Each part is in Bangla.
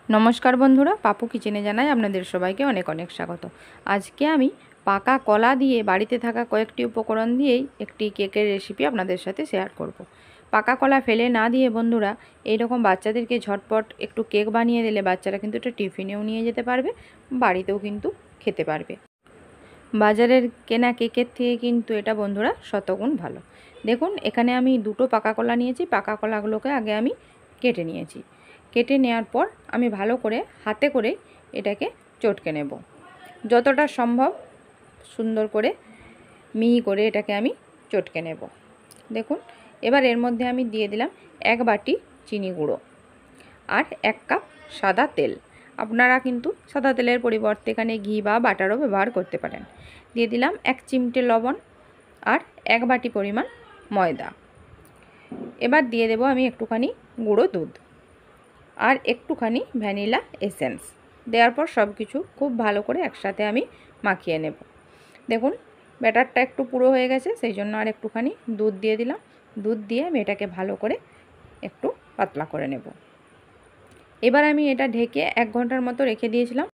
নমস্কার বন্ধুরা, পাপু কিচেনে জানাই আপনাদের সবাইকে অনেক অনেক স্বাগত। আজকে আমি পাকা কলা দিয়ে বাড়িতে থাকা কয়েকটি উপকরণ দিয়েই একটি কেকের রেসিপি আপনাদের সাথে শেয়ার করব। পাকা কলা ফেলে না দিয়ে বন্ধুরা এইরকম বাচ্চাদেরকে ঝটপট একটু কেক বানিয়ে দিলে বাচ্চারা কিন্তু এটা টিফিনেও নিয়ে যেতে পারবে, বাড়িতেও কিন্তু খেতে পারবে। বাজারের কেনা কেকের থেকে কিন্তু এটা বন্ধুরা শতগুণ ভালো। দেখুন, এখানে আমি দুটো পাকা কলা নিয়েছি। পাকা কলাগুলোকে আগে আমি কেটে নিয়েছি। কেটে নেওয়ার পর আমি ভালো করে হাতে করে এটাকে চটকে নেব, যতটা সম্ভব সুন্দর করে মিহি করে এটাকে আমি চটকে নেব। দেখুন, এবার এর মধ্যে আমি দিয়ে দিলাম 1 বাটি চিনি গুঁড়ো আর 1 কাপ সাদা তেল। আপনারা কিন্তু সাদা তেলের পরিবর্তে এখানে ঘি বা বাটারও ব্যবহার করতে পারেন। দিয়ে দিলাম 1 চিমটে লবণ আর 1 বাটি পরিমাণ ময়দা। এবার দিয়ে দেব আমি একটুখানি গুঁড়ো দুধ আর একটুখানি ভ্যানিলা এসেন্স। দেওয়ার পর সব কিছু খুব ভালো করে একসাথে আমি মাখিয়ে নেব। দেখুন, ব্যাটারটা একটু পুরো হয়ে গেছে, সেই জন্য আর একটুখানি দুধ দিয়ে দিলাম। দুধ দিয়ে আমি এটাকে ভালো করে একটু পাতলা করে নেব। এবার আমি এটা ঢেকে 1 ঘন্টার মতো রেখে দিয়েছিলাম।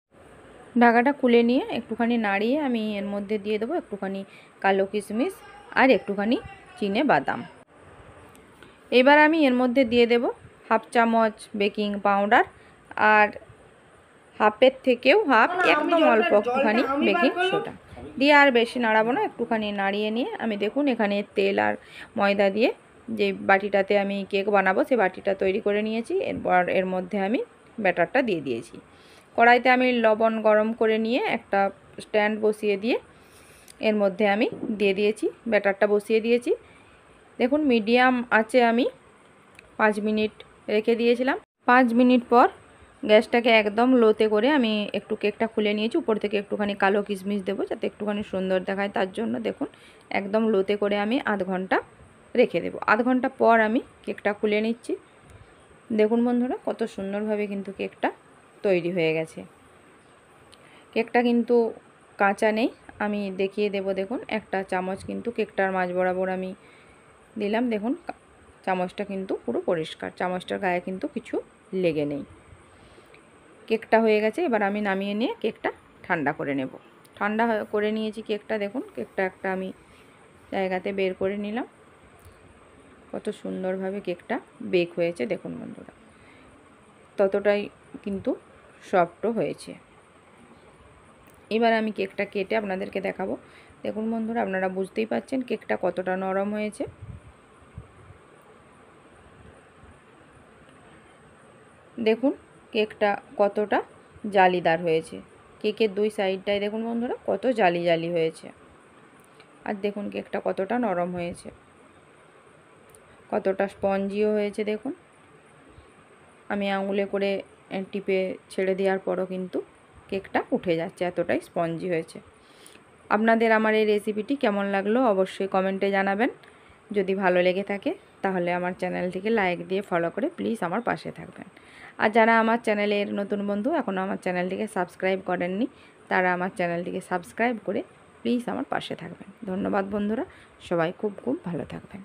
ঢাকাটা খুলে নিয়ে একটুখানি নাড়িয়ে আমি এর মধ্যে দিয়ে দেবো একটুখানি কালো কিশমিশ আর একটুখানি চিনে বাদাম। এবার আমি এর মধ্যে দিয়ে দেব 1/2 চামচ বেকিং পাউডার আর হাফের থেকেও হাফ, একদম অল্প একটুখানি বেকিং সোডা দিয়ে আর বেশি নাড়াবো না। একটুখানি নাড়িয়ে নিয়ে আমি দেখুন এখানে তেল আর ময়দা দিয়ে যে বাটিটাতে আমি কেক বানাবো সেই বাটিটা তৈরি করে নিয়েছি। এরপর এর মধ্যে আমি ব্যাটারটা দিয়ে দিয়েছি। কড়াইতে আমি লবণ গরম করে নিয়ে একটা স্ট্যান্ড বসিয়ে দিয়ে এর মধ্যে আমি দিয়ে দিয়েছি, ব্যাটারটা বসিয়ে দিয়েছি। দেখুন, মিডিয়াম আঁচে আমি 5 মিনিট রেখে দিয়েছিলাম। 5 মিনিট পর গ্যাসটাকে একদম লোতে করে আমি একটু কেকটা খুলে নিয়েছি। উপর থেকে একটুখানি কালো কিশমিশ দেবো যাতে একটুখানি সুন্দর দেখায়, তার জন্য দেখুন একদম লোতে করে আমি আধ ঘন্টা রেখে দেবো। আধ ঘন্টা পর আমি কেকটা খুলে নিচ্ছি। দেখুন বন্ধুরা, কত সুন্দরভাবে কিন্তু কেকটা তৈরি হয়ে গেছে। কেকটা কিন্তু কাঁচা নেই, আমি দেখিয়ে দেব। দেখুন, একটা চামচ কিন্তু কেকটার মাঝ বরাবর আমি দিলাম। দেখুন, চামচটা কিন্তু পুরো পরিষ্কার, চামচটার গায়ে কিন্তু কিছু লেগে নেই। কেকটা হয়ে গেছে। এবার আমি নামিয়ে নিয়ে কেকটা ঠান্ডা করে নেব। ঠান্ডা করে নিয়েছি কেকটা। দেখুন, কেকটা একটা আমি জায়গাতে বের করে নিলাম। কত সুন্দরভাবে কেকটা বেক হয়েছে দেখুন বন্ধুরা, ততটাই কিন্তু সফটও হয়েছে। এবার আমি কেকটা কেটে আপনাদেরকে দেখাবো। দেখুন বন্ধুরা, আপনারা বুঝতেই পারছেন কেকটা কতটা নরম হয়েছে। দেখুন কেকটা কতটা জালিদার হয়েছে। কেকের দুই সাইডটায় দেখুন বন্ধুরা কত জালি জালি হয়েছে। আর দেখুন কেকটা কতটা নরম হয়েছে, কতটা স্পঞ্জিও হয়েছে। দেখুন, আমি আঙুলে করে টিপে ছেড়ে দেওয়ার পরও কিন্তু কেকটা উঠে যাচ্ছে, এতটাই স্পঞ্জি হয়েছে। আপনাদের আমার এই রেসিপিটি কেমন লাগলো অবশ্যই কমেন্টে জানাবেন। যদি ভালো লেগে থাকে তাহলে আমার চ্যানেলটিকে লাইক দিয়ে ফলো করে প্লিজ আমার পাশে থাকবেন। আর যারা আমার চ্যানেলের নতুন বন্ধু এখনও আমার চ্যানেলটিকে সাবস্ক্রাইব করেননি, তারা আমার চ্যানেলটিকে সাবস্ক্রাইব করে প্লিজ আমার পাশে থাকবেন। ধন্যবাদ বন্ধুরা, সবাই খুব খুব ভালো থাকবেন।